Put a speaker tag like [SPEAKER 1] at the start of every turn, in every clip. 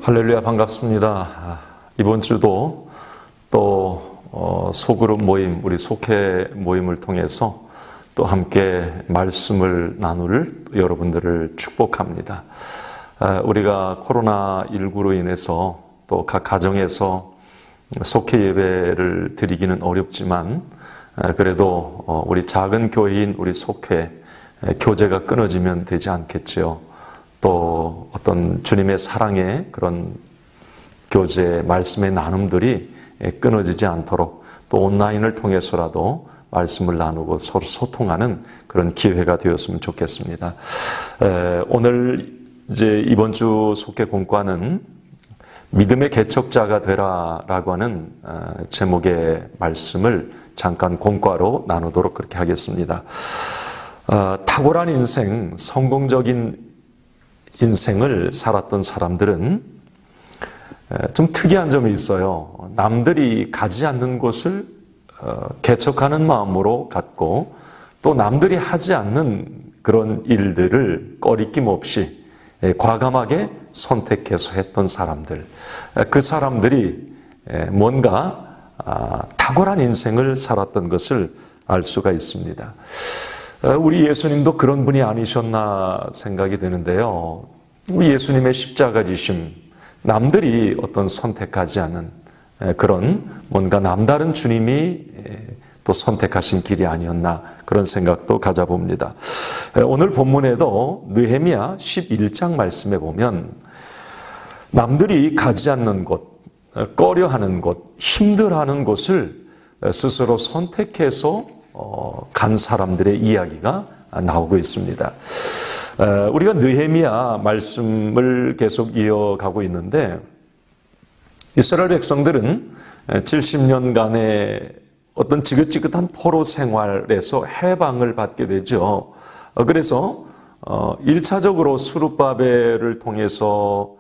[SPEAKER 1] 할렐루야, 반갑습니다. 이번 주도 또 소그룹 모임, 우리 속회 모임을 통해서 또 함께 말씀을 나눌 여러분들을 축복합니다. 우리가 코로나19로 인해서 또 각 가정에서 속회 예배를 드리기는 어렵지만 그래도 우리 작은 교회인 우리 속회 교제가 끊어지면 되지 않겠지요. 또 어떤 주님의 사랑의 그런 교제, 말씀의 나눔들이 끊어지지 않도록 또 온라인을 통해서라도 말씀을 나누고 서로 소통하는 그런 기회가 되었으면 좋겠습니다. 오늘 이제 이번 주 속회 공과는 믿음의 개척자가 되라라고 하는 제목의 말씀을 잠깐 공과로 나누도록 그렇게 하겠습니다. 탁월한 인생, 성공적인 인생을 살았던 사람들은 좀 특이한 점이 있어요. 남들이 가지 않는 곳을 개척하는 마음으로 갔고 또 남들이 하지 않는 그런 일들을 꺼리낌 없이 과감하게 선택해서 했던 사람들. 그 사람들이 뭔가 탁월한 인생을 살았던 것을 알 수가 있습니다. 우리 예수님도 그런 분이 아니셨나 생각이 되는데요. 우리 예수님의 십자가 지심, 남들이 어떤 선택하지 않은 그런 뭔가 남다른 주님이 또 선택하신 길이 아니었나 그런 생각도 가져봅니다. 오늘 본문에도 느헤미야 11장 말씀에 보면 남들이 가지 않는 곳, 꺼려하는 곳, 힘들어하는 곳을 스스로 선택해서 간 사람들의 이야기가 나오고 있습니다. 우리가 느헤미야 말씀을 계속 이어가고 있는데 이스라엘 백성들은 70년간의 어떤 지긋지긋한 포로 생활에서 해방을 받게 되죠. 그래서 1차적으로 수룹바벨을 통해서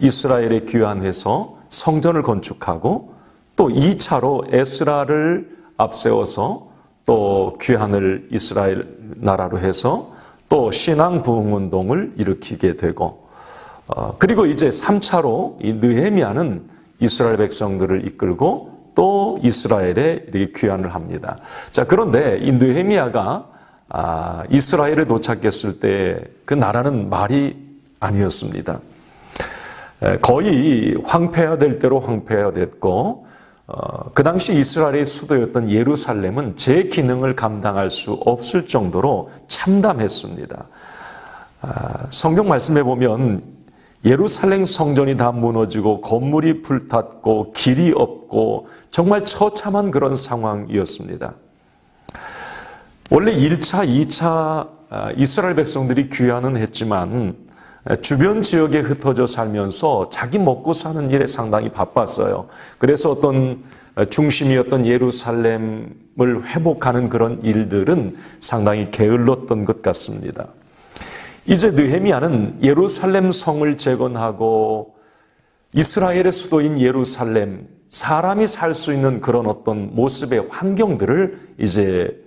[SPEAKER 1] 이스라엘에 귀환해서 성전을 건축하고 또 2차로 에스라를 앞세워서 또 귀환을 이스라엘 나라로 해서 또 신앙 부흥운동을 일으키게 되고 그리고 이제 3차로 이 느헤미야는 이스라엘 백성들을 이끌고 또 이스라엘에 이렇게 귀환을 합니다. 자, 그런데 이 느헤미야가 이스라엘에 도착했을 때 그 나라는 말이 아니었습니다. 거의 황폐화 될 대로 황폐화 됐고 그 당시 이스라엘의 수도였던 예루살렘은 제 기능을 감당할 수 없을 정도로 참담했습니다. 성경 말씀에 보면 예루살렘 성전이 다 무너지고 건물이 불탔고 길이 없고 정말 처참한 그런 상황이었습니다. 원래 1차, 2차 이스라엘 백성들이 귀환은 했지만 주변 지역에 흩어져 살면서 자기 먹고 사는 일에 상당히 바빴어요. 그래서 어떤 중심이었던 예루살렘을 회복하는 그런 일들은 상당히 게을렀던 것 같습니다. 이제 느헤미야는 예루살렘 성을 재건하고 이스라엘의 수도인 예루살렘, 사람이 살 수 있는 그런 어떤 모습의 환경들을 이제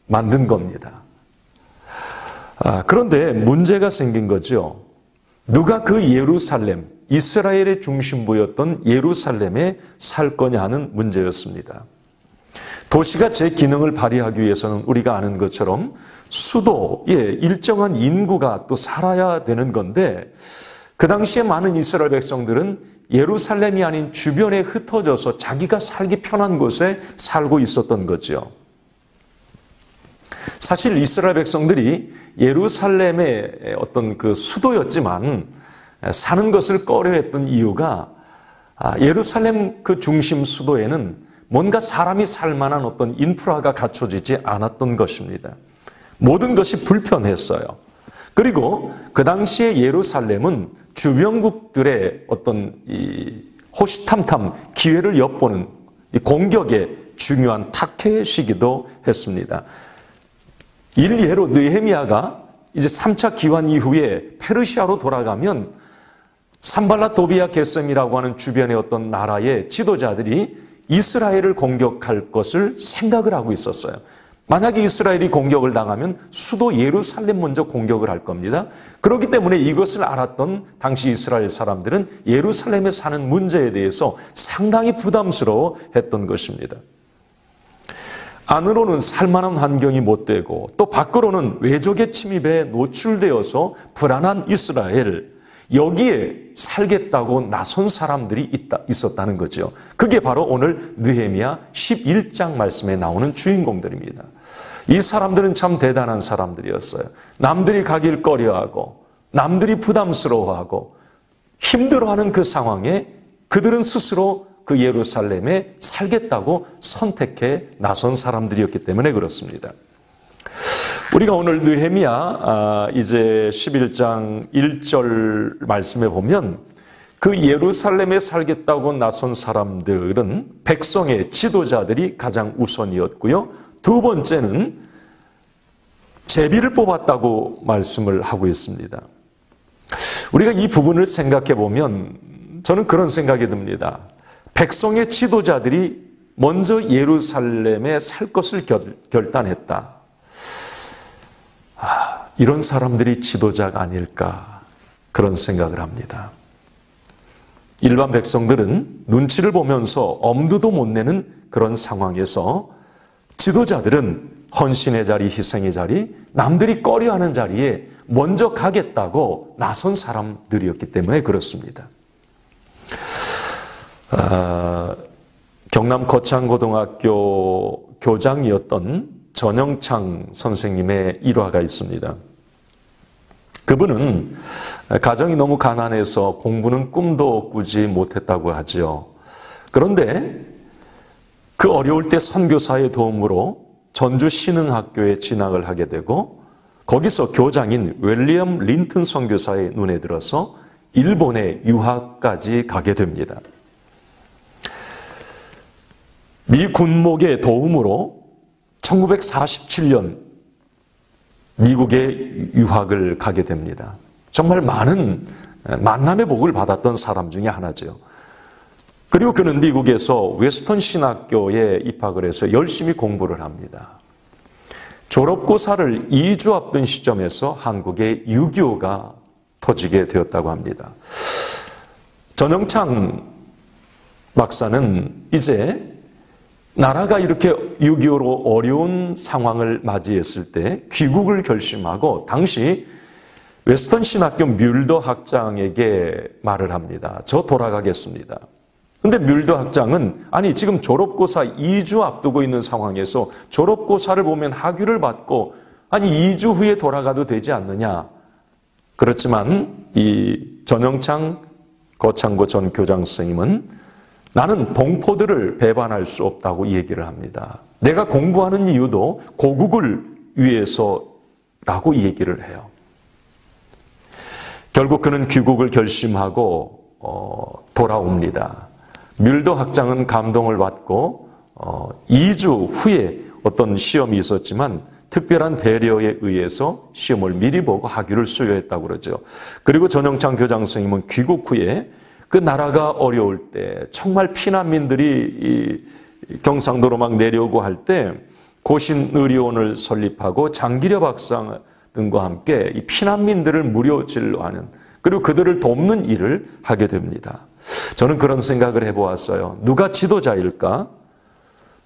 [SPEAKER 1] 만든 겁니다. 그런데 문제가 생긴 거죠. 누가 그 예루살렘, 이스라엘의 중심부였던 예루살렘에 살 거냐 하는 문제였습니다. 도시가 제 기능을 발휘하기 위해서는 우리가 아는 것처럼 수도에 일정한 인구가 또 살아야 되는 건데 그 당시에 많은 이스라엘 백성들은 예루살렘이 아닌 주변에 흩어져서 자기가 살기 편한 곳에 살고 있었던 거죠. 사실 이스라엘 백성들이 예루살렘의 어떤 그 수도였지만 사는 것을 꺼려했던 이유가 예루살렘 그 중심 수도에는 뭔가 사람이 살 만한 어떤 인프라가 갖춰지지 않았던 것입니다. 모든 것이 불편했어요. 그리고 그 당시에 예루살렘은 주변국들의 어떤 이 호시탐탐 기회를 엿보는 이 공격의 중요한 타켓이기도 했습니다. 일례로 느헤미야가 이제 3차 기환 이후에 페르시아로 돌아가면 산발랏 도비아 게셈이라고 하는 주변의 어떤 나라의 지도자들이 이스라엘을 공격할 것을 생각을 하고 있었어요. 만약에 이스라엘이 공격을 당하면 수도 예루살렘 먼저 공격을 할 겁니다. 그렇기 때문에 이것을 알았던 당시 이스라엘 사람들은 예루살렘에 사는 문제에 대해서 상당히 부담스러워했던 것입니다. 안으로는 살만한 환경이 못 되고 또 밖으로는 외적의 침입에 노출되어서 불안한 이스라엘, 여기에 살겠다고 나선 사람들이 있었다는 거죠. 그게 바로 오늘 느헤미야 11장 말씀에 나오는 주인공들입니다. 이 사람들은 참 대단한 사람들이었어요. 남들이 가길 꺼려하고 남들이 부담스러워하고 힘들어하는 그 상황에 그들은 스스로 그 예루살렘에 살겠다고 선택해 나선 사람들이었기 때문에 그렇습니다. 우리가 오늘 느헤미야 이제 11장 1절 말씀에 보면 그 예루살렘에 살겠다고 나선 사람들은 백성의 지도자들이 가장 우선이었고요. 두 번째는 제비를 뽑았다고 말씀을 하고 있습니다. 우리가 이 부분을 생각해 보면 저는 그런 생각이 듭니다. 백성의 지도자들이 먼저 예루살렘에 살 것을 결단했다. 이런 사람들이 지도자가 아닐까 그런 생각을 합니다. 일반 백성들은 눈치를 보면서 엄두도 못 내는 그런 상황에서 지도자들은 헌신의 자리, 희생의 자리, 남들이 꺼려하는 자리에 먼저 가겠다고 나선 사람들이었기 때문에 그렇습니다. 경남 거창고등학교 교장이었던 전영창 선생님의 일화가 있습니다. 그분은 가정이 너무 가난해서 공부는 꿈도 꾸지 못했다고 하죠. 그런데 그 어려울 때 선교사의 도움으로 전주 신흥학교에 진학을 하게 되고 거기서 교장인 윌리엄 린튼 선교사의 눈에 들어서 일본에 유학까지 가게 됩니다. 미 군목의 도움으로 1947년 미국에 유학을 가게 됩니다. 정말 많은 만남의 복을 받았던 사람 중에 하나죠. 그리고 그는 미국에서 웨스턴 신학교에 입학을 해서 열심히 공부를 합니다. 졸업고사를 2주 앞둔 시점에서 한국에 6.25가 터지게 되었다고 합니다. 전영창 박사는 이제 나라가 이렇게 6.25로 어려운 상황을 맞이했을 때 귀국을 결심하고 당시 웨스턴 신학교 뮬더 학장에게 말을 합니다. 저 돌아가겠습니다. 근데 뮬더 학장은 아니 지금 졸업고사 2주 앞두고 있는 상황에서 졸업고사를 보면 학위를 받고 아니 2주 후에 돌아가도 되지 않느냐. 그렇지만 이 전영창 거창고 전 교장 선생님은 나는 동포들을 배반할 수 없다고 얘기를 합니다. 내가 공부하는 이유도 고국을 위해서라고 얘기를 해요. 결국 그는 귀국을 결심하고 돌아옵니다. 뮬더 학장은 감동을 받고 2주 후에 어떤 시험이 있었지만 특별한 배려에 의해서 시험을 미리 보고 학위를 수여했다고 그러죠. 그리고 전영창 교장 선생님은 귀국 후에 그 나라가 어려울 때 정말 피난민들이 경상도로 막 내려오고 할 때 고신의료원을 설립하고 장기려 박사 등과 함께 이 피난민들을 무료 진료하는 그리고 그들을 돕는 일을 하게 됩니다. 저는 그런 생각을 해보았어요. 누가 지도자일까?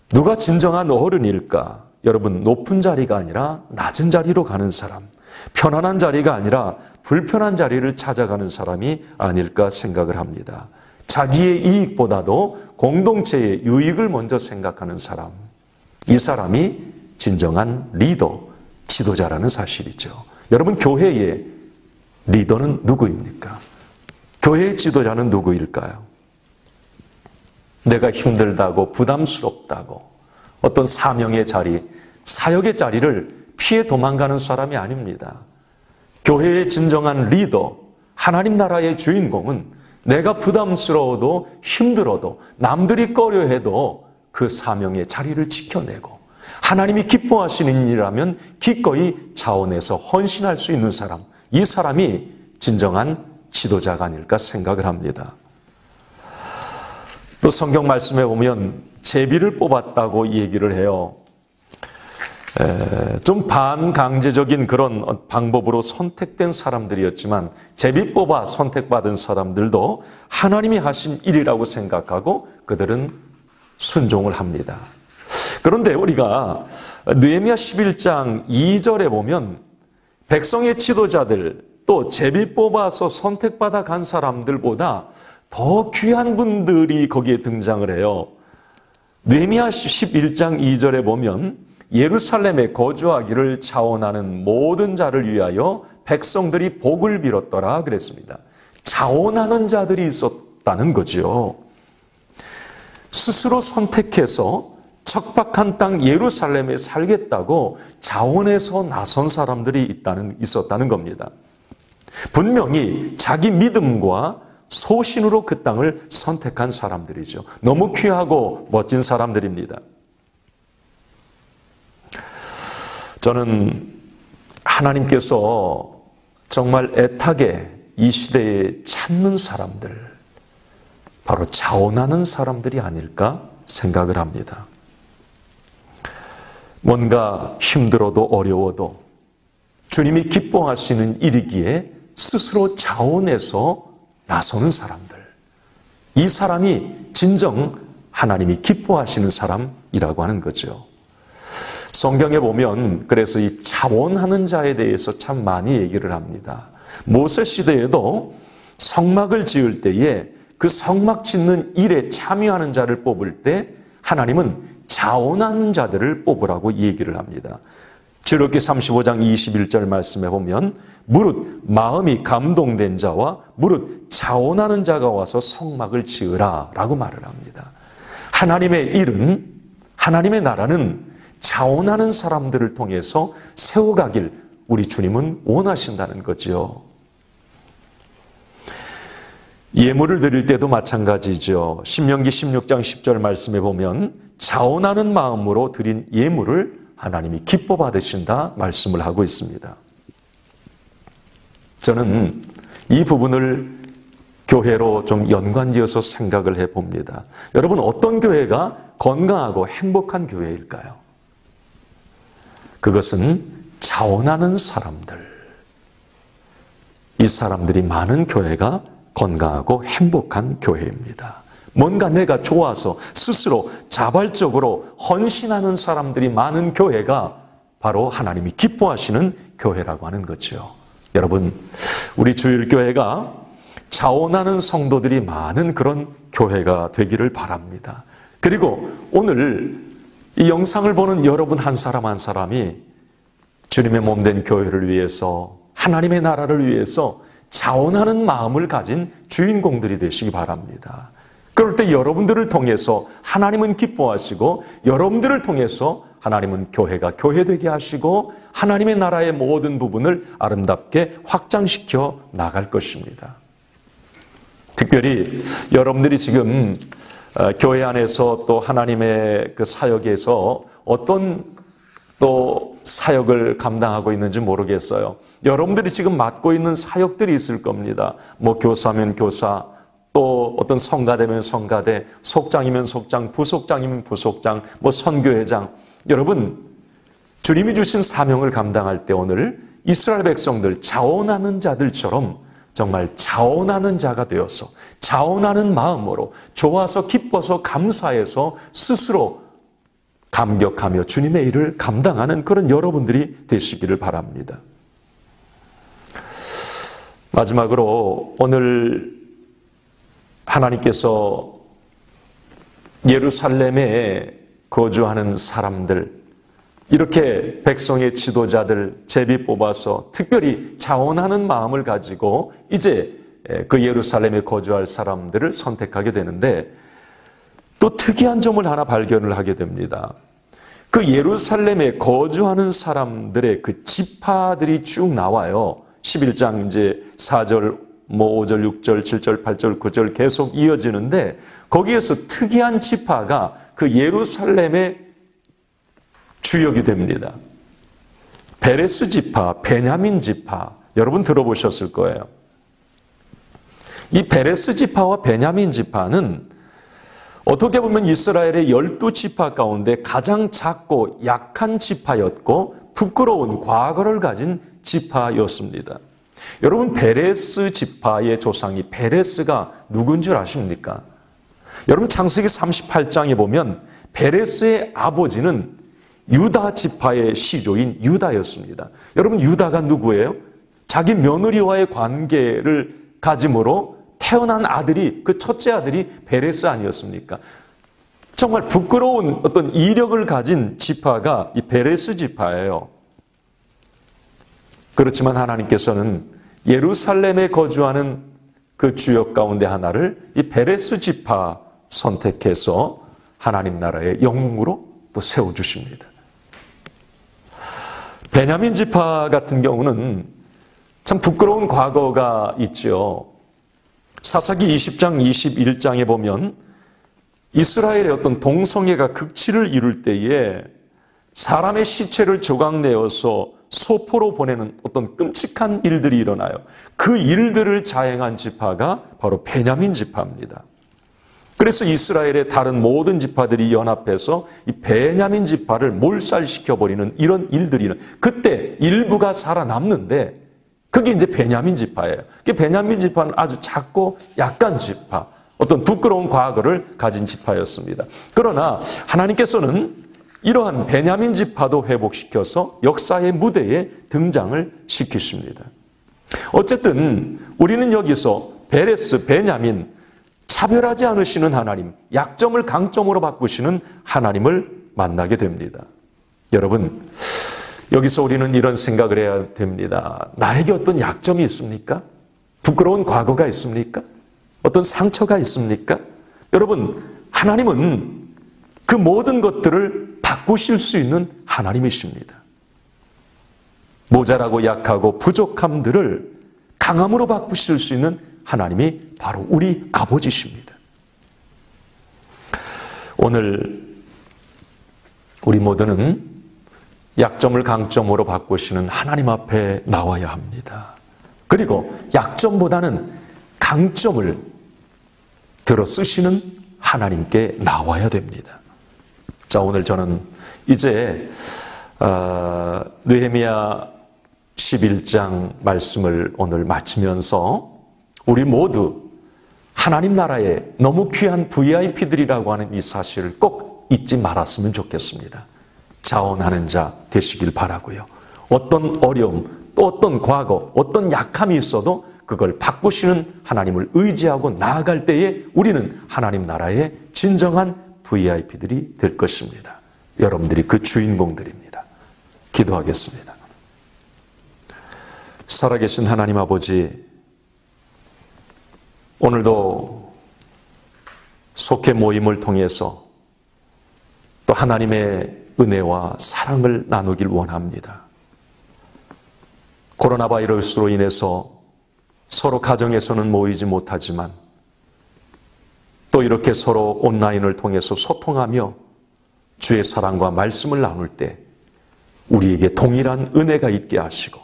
[SPEAKER 1] 누가 진정한 어른일까? 여러분, 높은 자리가 아니라 낮은 자리로 가는 사람, 편안한 자리가 아니라 불편한 자리를 찾아가는 사람이 아닐까 생각을 합니다. 자기의 이익보다도 공동체의 유익을 먼저 생각하는 사람, 이 사람이 진정한 리더, 지도자라는 사실이죠. 여러분, 교회의 리더는 누구입니까? 교회의 지도자는 누구일까요? 내가 힘들다고 부담스럽다고 어떤 사명의 자리, 사역의 자리를 피해 도망가는 사람이 아닙니다. 교회의 진정한 리더, 하나님 나라의 주인공은 내가 부담스러워도 힘들어도 남들이 꺼려해도 그 사명의 자리를 지켜내고 하나님이 기뻐하시는 일이라면 기꺼이 자원해서 헌신할 수 있는 사람, 이 사람이 진정한 지도자가 아닐까 생각을 합니다. 또 성경 말씀에 보면 제비를 뽑았다고 얘기를 해요. 좀 반강제적인 그런 방법으로 선택된 사람들이었지만 제비 뽑아 선택받은 사람들도 하나님이 하신 일이라고 생각하고 그들은 순종을 합니다. 그런데 우리가 느헤미야 11장 2절에 보면 백성의 지도자들 또 제비 뽑아서 선택받아 간 사람들보다 더 귀한 분들이 거기에 등장을 해요. 느헤미야 11장 2절에 보면 예루살렘에 거주하기를 자원하는 모든 자를 위하여 백성들이 복을 빌었더라 그랬습니다. 자원하는 자들이 있었다는 거죠. 스스로 선택해서 척박한 땅 예루살렘에 살겠다고 자원해서 나선 사람들이 있었다는 겁니다. 분명히 자기 믿음과 소신으로 그 땅을 선택한 사람들이죠. 너무 귀하고 멋진 사람들입니다. 저는 하나님께서 정말 애타게 이 시대에 찾는 사람들, 바로 자원하는 사람들이 아닐까 생각을 합니다. 뭔가 힘들어도 어려워도 주님이 기뻐하시는 일이기에 스스로 자원해서 나서는 사람들, 이 사람이 진정 하나님이 기뻐하시는 사람이라고 하는 거죠. 성경에 보면 그래서 이 자원하는 자에 대해서 참 많이 얘기를 합니다. 모세 시대에도 성막을 지을 때에 그 성막 짓는 일에 참여하는 자를 뽑을 때 하나님은 자원하는 자들을 뽑으라고 얘기를 합니다. 출애굽기 35장 21절 말씀에 보면 무릇 마음이 감동된 자와 무릇 자원하는 자가 와서 성막을 지으라 라고 말을 합니다. 하나님의 일은, 하나님의 나라는 자원하는 사람들을 통해서 세워가길 우리 주님은 원하신다는 거죠. 예물을 드릴 때도 마찬가지죠. 신명기 16장 10절 말씀에 보면 자원하는 마음으로 드린 예물을 하나님이 기뻐 받으신다 말씀을 하고 있습니다. 저는 이 부분을 교회로 좀 연관지어서 생각을 해봅니다. 여러분, 어떤 교회가 건강하고 행복한 교회일까요? 그것은 자원하는 사람들, 이 사람들이 많은 교회가 건강하고 행복한 교회입니다. 뭔가 내가 좋아서 스스로 자발적으로 헌신하는 사람들이 많은 교회가 바로 하나님이 기뻐하시는 교회라고 하는 거죠. 여러분, 우리 주일교회가 자원하는 성도들이 많은 그런 교회가 되기를 바랍니다. 그리고 오늘 이 영상을 보는 여러분 한 사람 한 사람이 주님의 몸된 교회를 위해서, 하나님의 나라를 위해서 자원하는 마음을 가진 주인공들이 되시기 바랍니다. 그럴 때 여러분들을 통해서 하나님은 기뻐하시고 여러분들을 통해서 하나님은 교회가 교회되게 하시고 하나님의 나라의 모든 부분을 아름답게 확장시켜 나갈 것입니다. 특별히 여러분들이 지금 교회 안에서 또 하나님의 그 사역에서 어떤 또 사역을 감당하고 있는지 모르겠어요. 여러분들이 지금 맡고 있는 사역들이 있을 겁니다. 뭐 교사면 교사, 또 어떤 성가대면 성가대, 속장이면 속장, 부속장이면 부속장, 뭐 선교회장. 여러분, 주님이 주신 사명을 감당할 때 오늘 이스라엘 백성들, 자원하는 자들처럼 정말 자원하는 자가 되어서 자원하는 마음으로 좋아서 기뻐서 감사해서 스스로 감격하며 주님의 일을 감당하는 그런 여러분들이 되시기를 바랍니다. 마지막으로 오늘 하나님께서 예루살렘에 거주하는 사람들, 이렇게 백성의 지도자들 제비 뽑아서 특별히 자원하는 마음을 가지고 이제 그 예루살렘에 거주할 사람들을 선택하게 되는데, 또 특이한 점을 하나 발견을 하게 됩니다. 그 예루살렘에 거주하는 사람들의 그 지파들이 쭉 나와요. 11장 이제 4절, 5절, 6절, 7절, 8절, 9절 계속 이어지는데, 거기에서 특이한 지파가 그 예루살렘의 주역이 됩니다. 베레스 지파, 베냐민 지파, 여러분 들어보셨을 거예요. 이 베레스 지파와 베냐민 지파는 어떻게 보면 이스라엘의 12지파 가운데 가장 작고 약한 지파였고 부끄러운 과거를 가진 지파였습니다. 여러분, 베레스 지파의 조상이 베레스가 누군 줄 아십니까? 여러분, 창세기 38장에 보면 베레스의 아버지는 유다 지파의 시조인 유다였습니다. 여러분, 유다가 누구예요? 자기 며느리와의 관계를 가짐으로 태어난 아들이, 그 첫째 아들이 베레스 아니었습니까? 정말 부끄러운 어떤 이력을 가진 지파가 이 베레스 지파예요. 그렇지만 하나님께서는 예루살렘에 거주하는 그 주역 가운데 하나를 이 베레스 지파 선택해서 하나님 나라의 영웅으로 또 세워주십니다. 베냐민 지파 같은 경우는 참 부끄러운 과거가 있죠. 사사기 20장, 21장에 보면 이스라엘의 어떤 동성애가 극치를 이룰 때에 사람의 시체를 조각내어서 소포로 보내는 어떤 끔찍한 일들이 일어나요. 그 일들을 자행한 지파가 바로 베냐민 지파입니다. 그래서 이스라엘의 다른 모든 지파들이 연합해서 이 베냐민 지파를 몰살시켜버리는 이런 일들이 그때 일부가 살아남는데, 그게 이제 베냐민 지파예요. 베냐민 지파는 아주 작고 약한 지파, 어떤 부끄러운 과거를 가진 지파였습니다. 그러나 하나님께서는 이러한 베냐민 지파도 회복시켜서 역사의 무대에 등장을 시키십니다. 어쨌든 우리는 여기서 베레스, 베냐민, 차별하지 않으시는 하나님, 약점을 강점으로 바꾸시는 하나님을 만나게 됩니다. 여러분, 여기서 우리는 이런 생각을 해야 됩니다. 나에게 어떤 약점이 있습니까? 부끄러운 과거가 있습니까? 어떤 상처가 있습니까? 여러분, 하나님은 그 모든 것들을 바꾸실 수 있는 하나님이십니다. 모자라고 약하고 부족함들을 강함으로 바꾸실 수 있는 하나님이 바로 우리 아버지십니다. 오늘 우리 모두는 약점을 강점으로 바꾸시는 하나님 앞에 나와야 합니다. 그리고 약점보다는 강점을 들어 쓰시는 하나님께 나와야 됩니다. 자, 오늘 저는 이제 느헤미야 11장 말씀을 오늘 마치면서 우리 모두 하나님 나라에 너무 귀한 VIP들이라고 하는 이 사실을 꼭 잊지 말았으면 좋겠습니다. 자원하는 자 되시길 바라고요. 어떤 어려움, 또 어떤 과거, 어떤 약함이 있어도 그걸 바꾸시는 하나님을 의지하고 나아갈 때에 우리는 하나님 나라의 진정한 VIP들이 될 것입니다. 여러분들이 그 주인공들입니다. 기도하겠습니다. 살아계신 하나님 아버지, 오늘도 속회 모임을 통해서 또 하나님의 은혜와 사랑을 나누길 원합니다. 코로나 바이러스로 인해서 서로 가정에서는 모이지 못하지만 또 이렇게 서로 온라인을 통해서 소통하며 주의 사랑과 말씀을 나눌 때 우리에게 동일한 은혜가 있게 하시고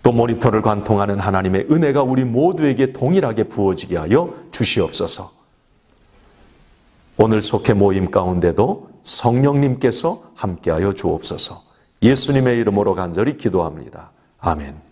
[SPEAKER 1] 또 모니터를 관통하는 하나님의 은혜가 우리 모두에게 동일하게 부어지게 하여 주시옵소서. 오늘 속회 모임 가운데도 성령님께서 함께하여 주옵소서. 예수님의 이름으로 간절히 기도합니다. 아멘.